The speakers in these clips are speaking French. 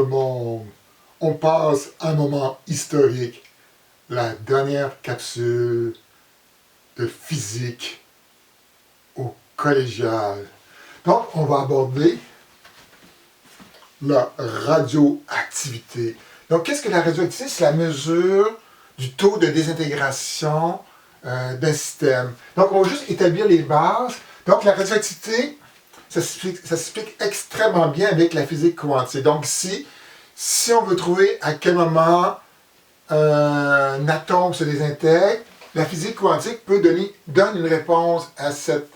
tout le monde. On passe un moment historique. La dernière capsule de physique au collégial. Donc, on va aborder la radioactivité. Donc, qu'est-ce que la radioactivité? C'est la mesure du taux de désintégration d'un système. Donc, on va juste établir les bases. Donc, la radioactivité, ça s'explique extrêmement bien avec la physique quantique. Donc, ici, si on veut trouver à quel moment un atome se désintègre, la physique quantique donne une réponse à cette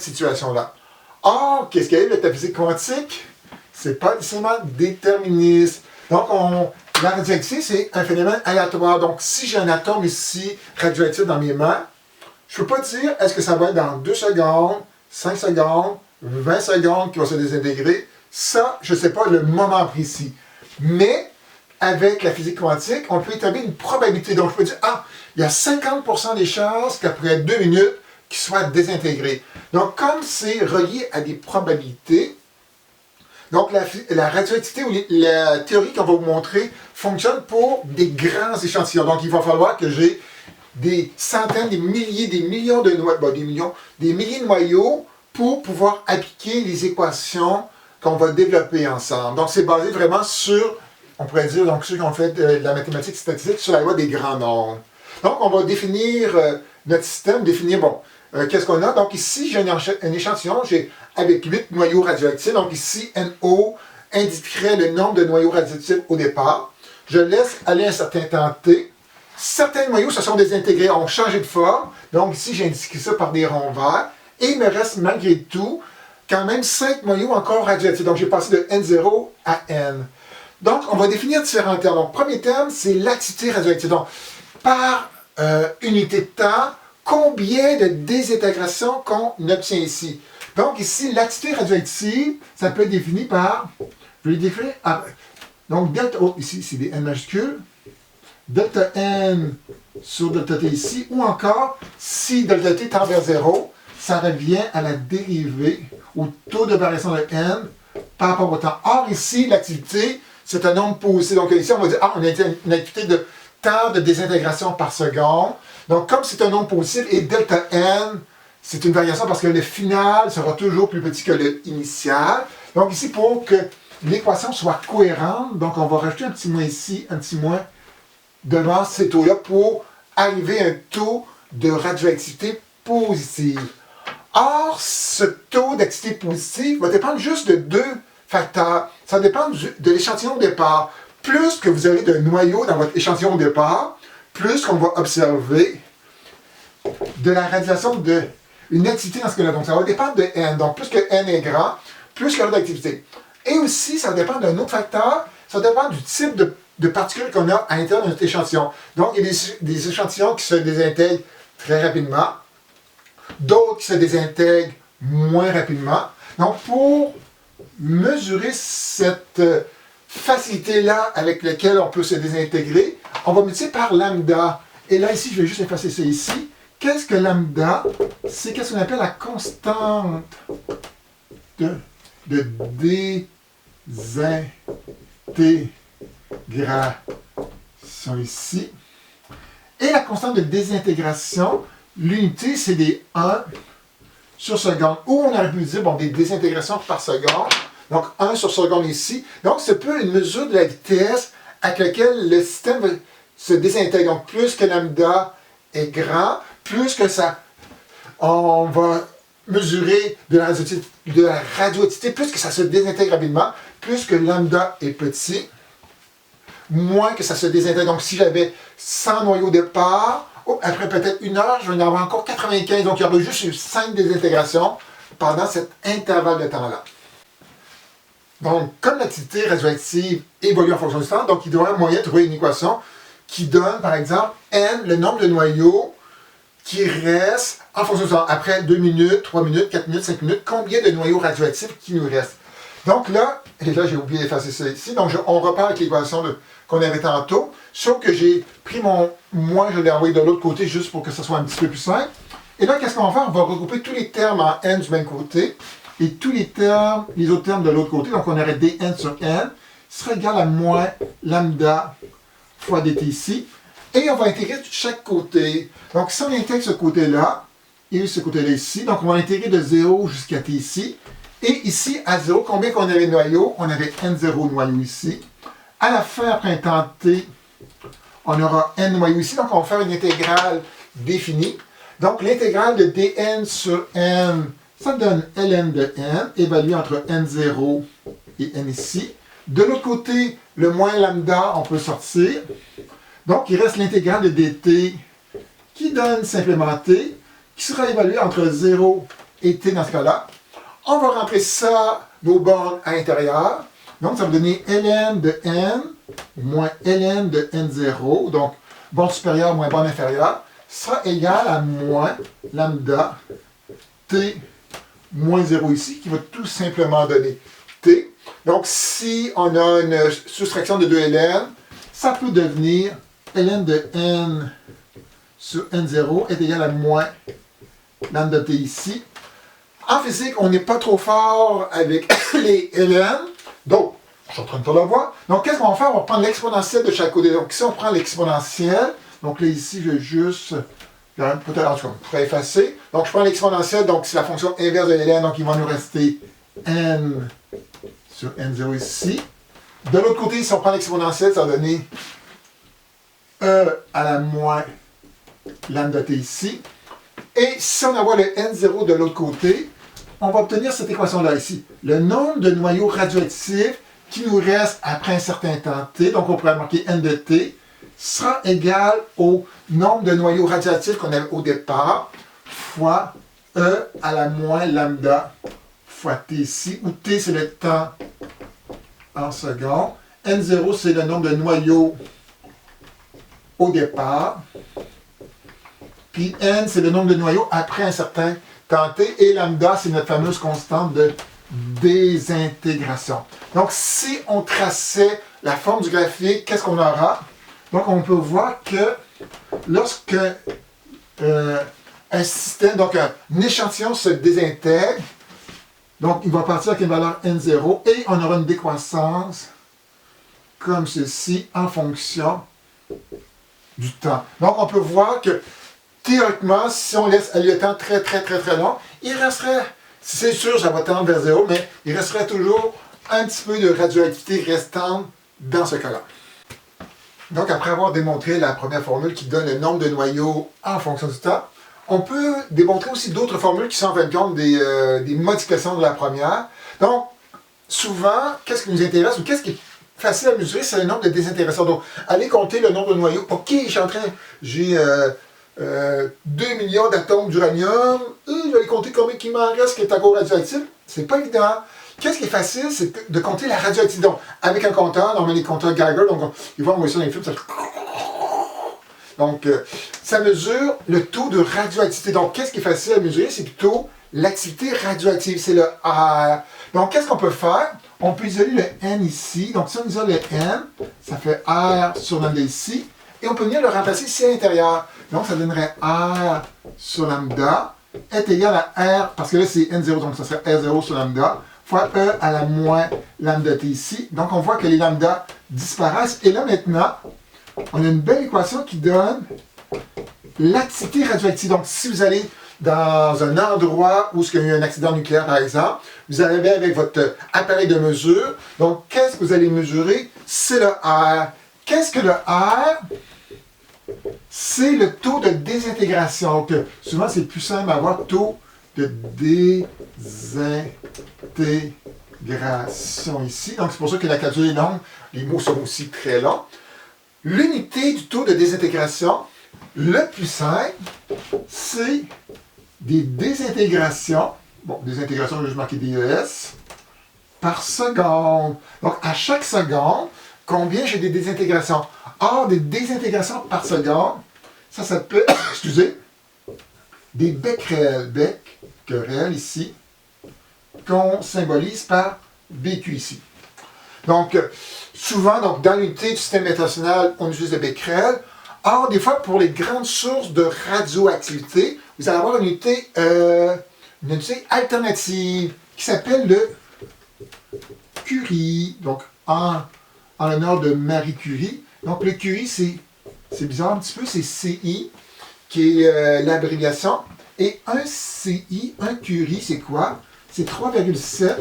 situation-là. Or, qu'est-ce qu'il y a avec la physique quantique? C'est pas nécessairement déterministe. Donc, la radioactivité, c'est un phénomène aléatoire. Donc, si j'ai un atome ici radioactif dans mes mains, je ne peux pas dire est-ce que ça va être dans 2 secondes, 5 secondes, 20 secondes qui va se désintégrer. Ça, je ne sais pas le moment précis. Mais, avec la physique quantique, on peut établir une probabilité. Donc, je peux dire, il y a 50% des chances qu'après 2 minutes, qu'il soit désintégré. Donc, comme c'est relié à des probabilités, donc la radioactivité ou la théorie qu'on va vous montrer fonctionne pour des grands échantillons. Donc, il va falloir que j'ai des centaines, des milliers, des millions de noyaux, des milliers de noyaux pour pouvoir appliquer les équations qu'on va développer ensemble. Donc, c'est basé vraiment sur, on pourrait dire, donc ceux qui ont fait de la mathématique statistique, sur la loi des grands nombres. Donc, on va définir notre système, qu'est-ce qu'on a? Donc ici, j'ai un échantillon, avec 8 noyaux radioactifs. Donc ici, NO indiquerait le nombre de noyaux radioactifs au départ. Je laisse aller un certain temps T. Certains noyaux se sont désintégrés, ont changé de forme. Donc ici, j'ai indiqué ça par des ronds verts. Et il me reste malgré tout quand même 5 noyaux encore radioactifs. Donc j'ai passé de N0 à N. Donc on va définir différents termes. Donc premier terme, c'est l'activité radioactive. Donc par unité de temps, combien de désintégrations qu'on obtient ici. Donc ici, l'activité radioactive, ça peut être défini par, je vais le définir, donc delta, ici c'est des N majuscules, delta N sur delta T ici, ou encore, si delta T tend vers 0, ça revient à la dérivée, au taux de variation de N par rapport au temps. Or ici, l'activité, c'est un nombre positif. Donc ici, on va dire, on a une activité de temps de désintégration par seconde. Donc, comme c'est un nombre positif et delta N, c'est une variation parce que le final sera toujours plus petit que le initial. Donc ici, pour que l'équation soit cohérente, donc on va rajouter un petit moins ici, un petit moins devant ces taux-là pour arriver à un taux de radioactivité positive. Or, ce taux d'activité positive va dépendre juste de 2 facteurs. Ça dépend de l'échantillon au départ. Plus que vous avez de noyaux dans votre échantillon au départ, plus qu'on va observer de la radiation d'une activité dans ce cas-là. Donc, ça va dépendre de N. Donc, plus que N est grand, plus qu'il y aura d'activité. Et aussi, ça dépend d'un autre facteur, ça dépend du type de particules qu'on a à l'intérieur de notre échantillon. Donc, il y a des échantillons qui se désintègrent très rapidement, d'autres qui se désintègrent moins rapidement. Donc, pour mesurer cette facilité-là avec laquelle on peut se désintégrer, on va multiplier par lambda. Et là, ici, je vais juste effacer ça ici. Qu'est-ce que lambda? C'est qu'est-ce qu'on appelle la constante de désintégration ici. Et la constante de désintégration, l'unité, c'est des 1 sur seconde. Ou on aurait pu dire, des désintégrations par seconde. Donc, 1 sur seconde ici. Donc, c'est un peu une mesure de la vitesse avec laquelle le système se désintègre. Donc, plus que lambda est grand, plus que ça, on va mesurer de la radioactivité, plus que ça se désintègre rapidement, plus que lambda est petit, moins que ça se désintègre. Donc, si j'avais 100 noyaux au départ, après peut-être 1 heure, je vais en avoir encore 95. Donc, il y aura juste eu 5 désintégrations pendant cet intervalle de temps-là. Donc, comme l'activité radioactive évolue en fonction du temps, donc il doit y avoir moyen de trouver une équation qui donne, par exemple, N, le nombre de noyaux qui restent en fonction du temps. Après 2 minutes, 3 minutes, 4 minutes, 5 minutes, combien de noyaux radioactifs qui nous restent. Donc là, et là j'ai oublié d'effacer ça ici, donc on repart avec l'équation qu'on avait tantôt, sauf que j'ai pris moi je l'ai envoyé de l'autre côté juste pour que ce soit un petit peu plus simple. Et là, qu'est-ce qu'on va faire? On va regrouper tous les termes en N du même côté. et tous les termes, les autres termes de l'autre côté, donc on aurait dn sur n, sera égal à moins lambda fois dt ici. Et on va intégrer chaque côté. Donc si on intègre ce côté-là, et ce côté-là ici, donc on va intégrer de 0 jusqu'à t ici. Et ici, à 0, combien qu'on avait de noyaux? On avait n0 noyaux ici. À la fin, après un temps t, on aura n noyaux ici. Donc on va faire une intégrale définie. Donc l'intégrale de dn sur n, ça donne ln de n, évalué entre n0 et n ici. De l'autre côté, le moins lambda, on peut sortir. Donc, il reste l'intégrale de dt qui donne simplement t, qui sera évalué entre 0 et t dans ce cas-là. On va rentrer ça, nos bornes à l'intérieur. Donc, ça va donner ln de n moins ln de n0. Donc, borne supérieure moins borne inférieure sera égal à moins lambda t moins 0 ici, qui va tout simplement donner t. Donc, si on a une soustraction de 2 ln, ça peut devenir ln de n sur n0 est égal à moins lambda t ici. En physique, on n'est pas trop fort avec les ln. Donc, je suis en train de te le voir. Donc, qu'est-ce qu'on va faire? On va prendre l'exponentielle de chaque côté. Donc, si on prend l'exponentielle, donc là, ici, je vais juste, peut-être, en tout cas, on pourrait effacer. Donc, je prends l'exponentielle, donc c'est la fonction inverse de ln, donc il va nous rester n sur n0 ici. De l'autre côté, si on prend l'exponentielle, ça va donner e à la moins lambda t ici. Et si on envoie le n0 de l'autre côté, on va obtenir cette équation-là ici. Le nombre de noyaux radioactifs qui nous reste après un certain temps t, donc on pourrait marquer n de t, sera égal au nombre de noyaux radioactifs qu'on avait au départ, fois e à la moins lambda fois t ici, où t c'est le temps en secondes. N0 c'est le nombre de noyaux au départ. Puis n c'est le nombre de noyaux après un certain temps t. Et lambda c'est notre fameuse constante de désintégration. Donc si on traçait la forme du graphique, qu'est-ce qu'on aura? Donc on peut voir que lorsque un système, donc un échantillon se désintègre, donc il va partir avec une valeur n0 et on aura une décroissance comme ceci en fonction du temps. Donc on peut voir que théoriquement, si on laisse aller le temps très long, il resterait, c'est sûr, ça va tendre vers 0, mais il resterait toujours un petit peu de radioactivité restante dans ce cas-là. Donc après avoir démontré la première formule qui donne le nombre de noyaux en fonction du temps, on peut démontrer aussi d'autres formules qui sont en fin de compte des modifications de la première. Donc, souvent, qu'est-ce qui nous intéresse ou qu'est-ce qui est facile à mesurer, c'est le nombre de désintégrations. Donc, allez compter le nombre de noyaux. OK, j'ai 2 millions d'atomes d'uranium, je vais aller compter combien il m'en reste qui est encore radioactif. C'est pas évident. Qu'est-ce qui est facile, c'est de compter la radioactivité. Donc, avec un compteur, on met les compteurs Geiger, donc ils vont envoyer ça dans les films, ça fait... Donc, ça mesure le taux de radioactivité. Donc, qu'est-ce qui est facile à mesurer? C'est plutôt l'activité radioactive, c'est le R. Donc, qu'est-ce qu'on peut faire? On peut isoler le N ici. Donc, si on isole le N, ça fait R sur lambda ici. Et on peut venir le remplacer ici à l'intérieur. Donc, ça donnerait R sur lambda est égal à R, parce que là, c'est N0, donc ça serait R0 sur lambda, fois E à la moins lambda t ici. Donc, on voit que les lambda disparaissent. Et là, maintenant, on a une belle équation qui donne l'activité radioactive. Donc, si vous allez dans un endroit où il y a eu un accident nucléaire, par exemple, vous arrivez avec votre appareil de mesure. Donc, qu'est-ce que vous allez mesurer? C'est le R. Qu'est-ce que le R? C'est le taux de désintégration. Donc, souvent, c'est plus simple à avoir taux de désintégration ici. Donc, c'est pour ça que la calcul est longue. Les mots sont aussi très longs. L'unité du taux de désintégration, le plus simple, c'est des désintégrations. Bon, désintégrations, je vais juste marquer DES, par seconde. Donc, à chaque seconde, combien j'ai des désintégrations? Or, des désintégrations par seconde, ça s'appelle, excusez, des becquerel. Becquerel ici, qu'on symbolise par BQ ici. Donc, souvent, donc, dans l'unité du système international, on utilise le becquerel. Or, des fois, pour les grandes sources de radioactivité, vous allez avoir une unité alternative qui s'appelle le Curie, donc en l'honneur de Marie Curie. Donc le Curie, c'est bizarre un petit peu, c'est CI, qui est l'abréviation. Et un CI, un Curie, c'est quoi? C'est 3,7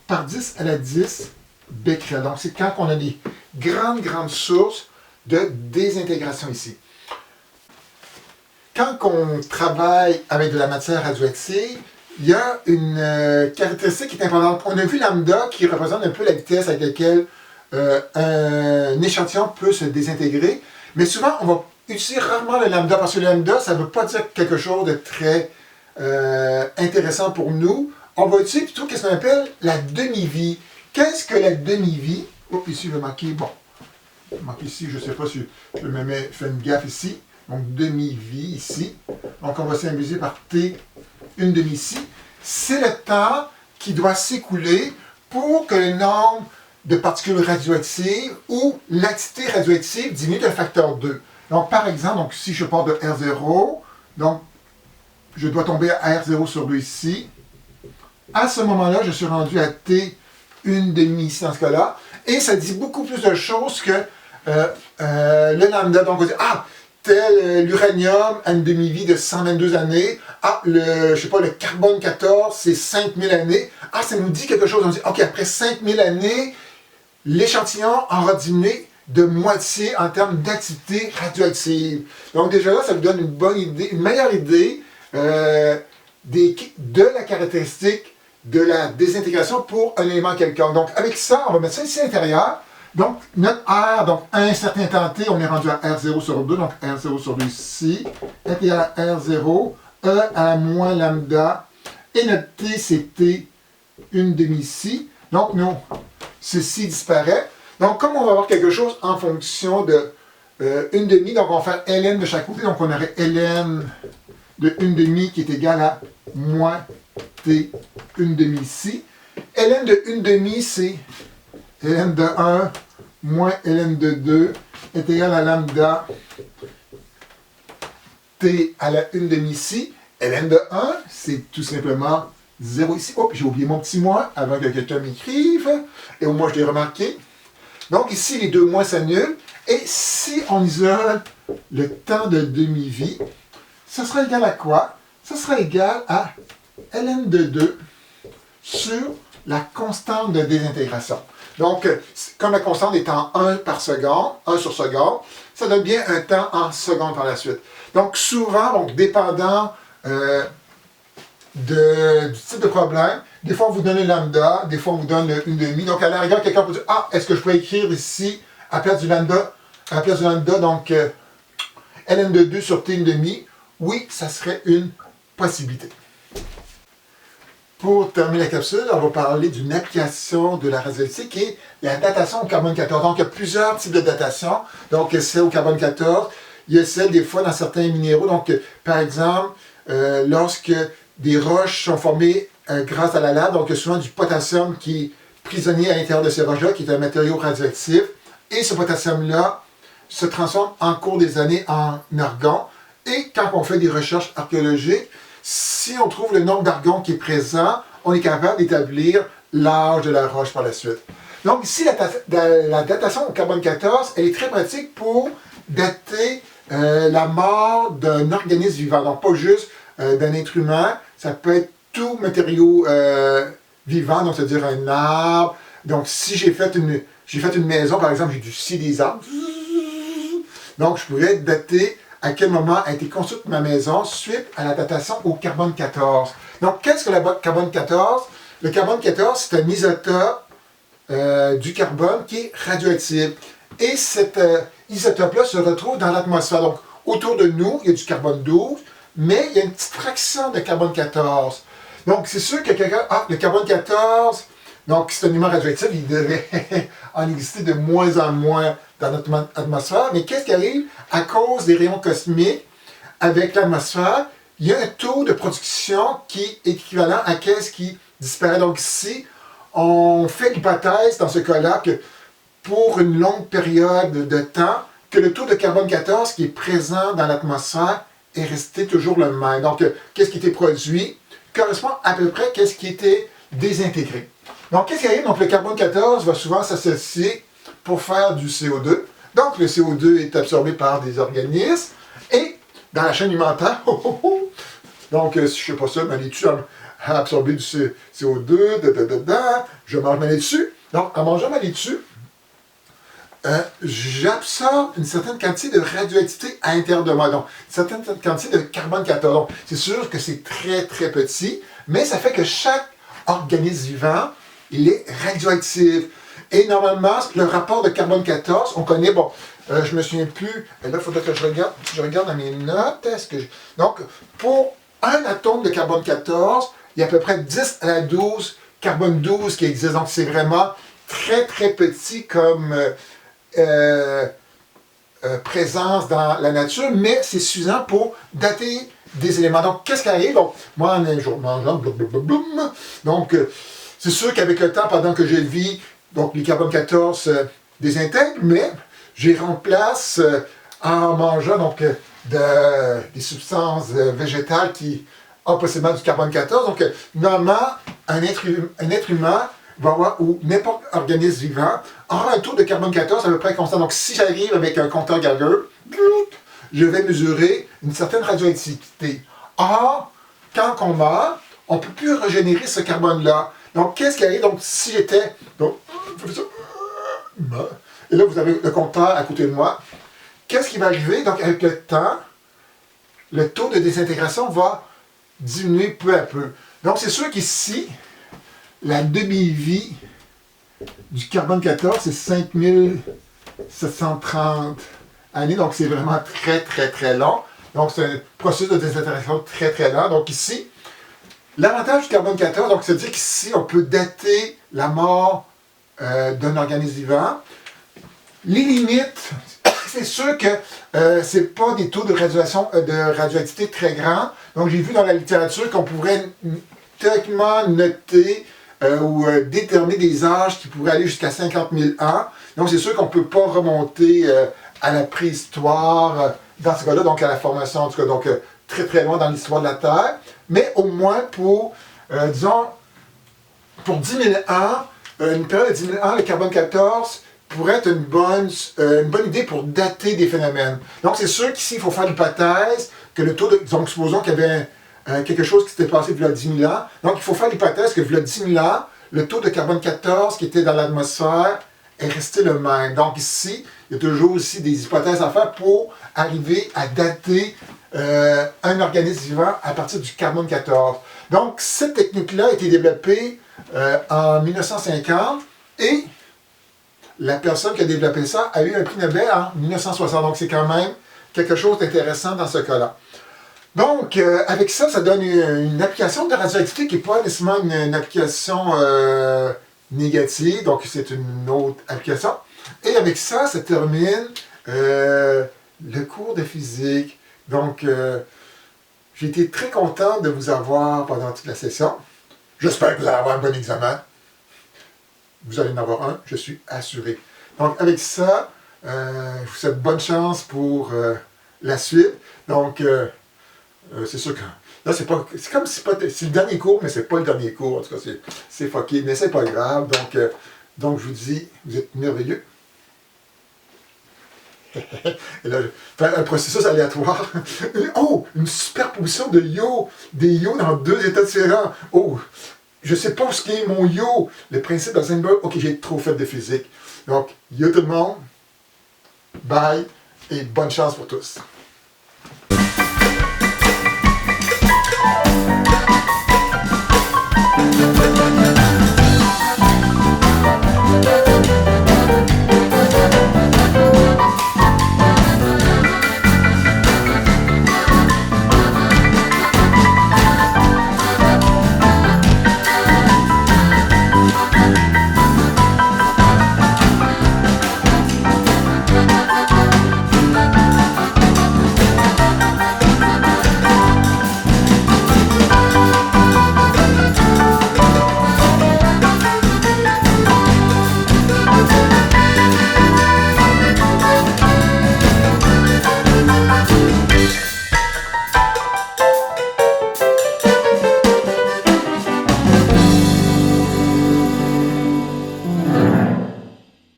par 10 à la 10 becquerel. Donc c'est quand on a des grandes sources de désintégration ici. Quand on travaille avec de la matière radioactive, il y a une caractéristique qui est importante. On a vu lambda qui représente un peu la vitesse avec laquelle un échantillon peut se désintégrer, mais souvent on va utiliser rarement le lambda parce que le lambda, ça ne veut pas dire quelque chose de très intéressant pour nous. On va utiliser plutôt ce qu'on appelle la demi-vie. Qu'est-ce que la demi-vie? Oh, ici, je vais marquer, bon, je vais marquer ici, je ne sais pas si je me fais une gaffe ici. Donc, demi-vie ici. Donc, on va symboliser par T, une demi ici. C'est le temps qui doit s'écouler pour que le nombre de particules radioactives ou l'activité radioactive diminue d'un facteur 2. Donc, par exemple, donc, si je pars de R0, donc, je dois tomber à R0 sur 2 ici. À ce moment-là, je suis rendu à T, une demi ici dans ce cas-là. Et ça dit beaucoup plus de choses que le lambda. Donc, on va dire, ah, tel l'uranium a une demi-vie de 122 années. Ah, je sais pas, le carbone 14, c'est 5000 années. Ah, ça nous dit quelque chose. On dit, OK, après 5000 années, l'échantillon aura diminué de moitié en termes d'activité radioactive. Donc déjà là, ça vous donne une bonne idée, une meilleure idée de la caractéristique de la désintégration pour un élément quelconque. Donc avec ça, on va mettre ça ici à l'intérieur. Donc notre R, donc à un certain temps t, on est rendu à R0 sur 2, donc R0 sur 2 ici, est égal à R0, E à moins lambda, et notre T, c'est T, une demi ici. Donc non, ceci disparaît. Donc comme on va avoir quelque chose en fonction de une demi, donc on va faire ln de chaque côté, donc on aurait ln de une demi qui est égal à moins t une demi ici. Ln de une demi, c'est ln de 1 moins ln de 2 est égal à lambda t à la une demi ici. Ln de 1, c'est tout simplement 0 ici. Oh, j'ai oublié mon petit moins avant que quelqu'un m'écrive. Et au moins, je l'ai remarqué. Donc ici, les deux moins s'annulent. Et si on isole le temps de demi-vie, ça sera égal à quoi? Ça sera égal à ln de 2 sur la constante de désintégration. Donc, comme la constante est en 1 par seconde, 1 sur seconde, ça donne bien un temps en seconde par la suite. Donc, souvent, donc, dépendant du type de problème, des fois on vous donne le lambda, des fois on vous donne une demi. Donc, à la rigueur, quelqu'un peut dire, ah, est-ce que je peux écrire ici, à la place du lambda, donc, ln de 2 sur t une demi? Oui, ça serait une possibilité. Pour terminer la capsule, on va parler d'une application de la radioactivité qui est la datation au carbone 14. Donc, il y a plusieurs types de datation. Donc, celle au carbone 14, il y a celle des fois dans certains minéraux. Donc, par exemple, lorsque des roches sont formées grâce à la lave, donc il y a souvent du potassium qui est prisonnier à l'intérieur de ces roches-là, qui est un matériau radioactif. Et ce potassium-là se transforme en cours des années en argon. Et quand on fait des recherches archéologiques, si on trouve le nombre d'argon qui est présent, on est capable d'établir l'âge de la roche par la suite. Donc ici, la datation au carbone 14, elle est très pratique pour dater la mort d'un organisme vivant. Donc pas juste d'un être humain, ça peut être tout matériau vivant, donc c'est-à-dire un arbre. Donc si j'ai fait une maison, par exemple, j'ai dû scier des arbres. Donc je pourrais dater à quel moment a été construite ma maison suite à la datation au carbone 14. Donc, qu'est-ce que le carbone 14? Le carbone 14, c'est un isotope du carbone qui est radioactif. Et cet isotope-là se retrouve dans l'atmosphère. Donc, autour de nous, il y a du carbone 12, mais il y a une petite fraction de carbone 14. Donc, c'est sûr que quelqu'un... Ah, le carbone 14, donc c'est un élément radioactif, il devrait en exister de moins en moins dans notre atmosphère. Mais qu'est-ce qui arrive? À cause des rayons cosmiques, avec l'atmosphère, il y a un taux de production qui est équivalent à ce qui disparaît. Donc ici, on fait l'hypothèse, dans ce cas-là, que pour une longue période de temps, que le taux de carbone 14 qui est présent dans l'atmosphère est resté toujours le même. Donc, qu'est-ce qui était produit correspond à peu près à ce qui était désintégré. Donc, qu'est-ce qui arrive? Donc, le carbone 14 va souvent s'associer pour faire du CO2. Donc, le CO2 est absorbé par des organismes et dans la chaîne alimentaire, donc, si je ne fais pas ça, ma laitue a absorbé du CO2, je mange ma laitue. Donc, en mangeant ma laitue, j'absorbe une certaine quantité de radioactivité à l'intérieur de moi, donc une certaine quantité de carbone 14. Donc, c'est sûr que c'est très, très petit, mais ça fait que chaque organisme vivant, il est radioactif. Et normalement, le rapport de carbone 14, on connaît, bon, je ne me souviens plus, et là, il faudrait que je regarde dans mes notes. Donc, pour un atome de carbone 14, il y a à peu près 10 à la 12 carbone 12 qui existe. Donc, c'est vraiment très, très petit comme présence dans la nature, mais c'est suffisant pour dater des éléments. Donc, qu'est-ce qui arrive? Donc, moi, en un jour mangeant, donc, c'est sûr qu'avec le temps, pendant que je vis, donc les carbone 14 désintègrent, mais j'y remplace en mangeant donc, des substances végétales qui ont possiblement du carbone 14. Donc, normalement, un être humain va avoir, ou n'importe quel organisme vivant, aura un taux de carbone 14 à peu près constant. Donc, si j'arrive avec un compteur Geiger, je vais mesurer une certaine radioactivité. Or, quand on meurt, on ne peut plus régénérer ce carbone-là. Donc, qu'est-ce qui arrive? Donc, si j'étais... Donc, et là, vous avez le compteur à côté de moi. Qu'est-ce qui va arriver? Donc, avec le temps, le taux de désintégration va diminuer peu à peu. Donc, c'est sûr qu'ici, la demi-vie du carbone 14, c'est 5730 années. Donc, c'est vraiment très, très, très long. Donc, c'est un processus de désintégration très, très lent. Donc, ici, l'avantage du carbone 14, donc, c'est-à-dire qu'ici, on peut dater la mort d'un organisme vivant. Les limites, c'est sûr que ce n'est pas des taux de radioactivité très grands. Donc, j'ai vu dans la littérature qu'on pourrait théoriquement noter ou déterminer des âges qui pourraient aller jusqu'à 50 000 ans. Donc, c'est sûr qu'on ne peut pas remonter à la préhistoire dans ce cas-là, donc à la formation, en tout cas, donc très très loin dans l'histoire de la Terre. Mais au moins pour, disons, pour 10 000 ans, une période de 10 000 ans, le carbone 14 pourrait être une bonne idée pour dater des phénomènes. Donc, c'est sûr qu'ici, il faut faire l'hypothèse que le taux de... Donc, supposons qu'il y avait quelque chose qui s'était passé il y a 10 000 ans. Donc, il faut faire l'hypothèse que il y a 10 000 ans, le taux de carbone 14 qui était dans l'atmosphère est resté le même. Donc, ici, il y a toujours aussi des hypothèses à faire pour arriver à dater un organisme vivant à partir du carbone 14. Donc, cette technique-là a été développée en 1950 et la personne qui a développé ça a eu un prix Nobel en 1960. Donc, c'est quand même quelque chose d'intéressant dans ce cas-là. Donc, avec ça, ça donne une application de radioactivité qui n'est pas nécessairement une application négative. Donc, c'est une autre application. Et avec ça, ça termine le cours de physique. Donc, j'ai été très content de vous avoir pendant toute la session. J'espère que vous allez avoir un bon examen. Vous allez en avoir un, je suis assuré. Donc, avec ça, je vous souhaite bonne chance pour la suite. Donc, c'est sûr que là, c'est comme si c'est le dernier cours, mais c'est pas le dernier cours. En tout cas, c'est fucké, mais c'est pas grave. Donc, je vous dis, vous êtes merveilleux. Et là, faire un processus aléatoire. Oh, une superposition de yo, des yo dans deux états différents. Oh, je ne sais pas ce qu'est mon yo. Le principe d'Eisenberg, ok, j'ai trop fait de physique. Donc, yo tout le monde, bye, et bonne chance pour tous.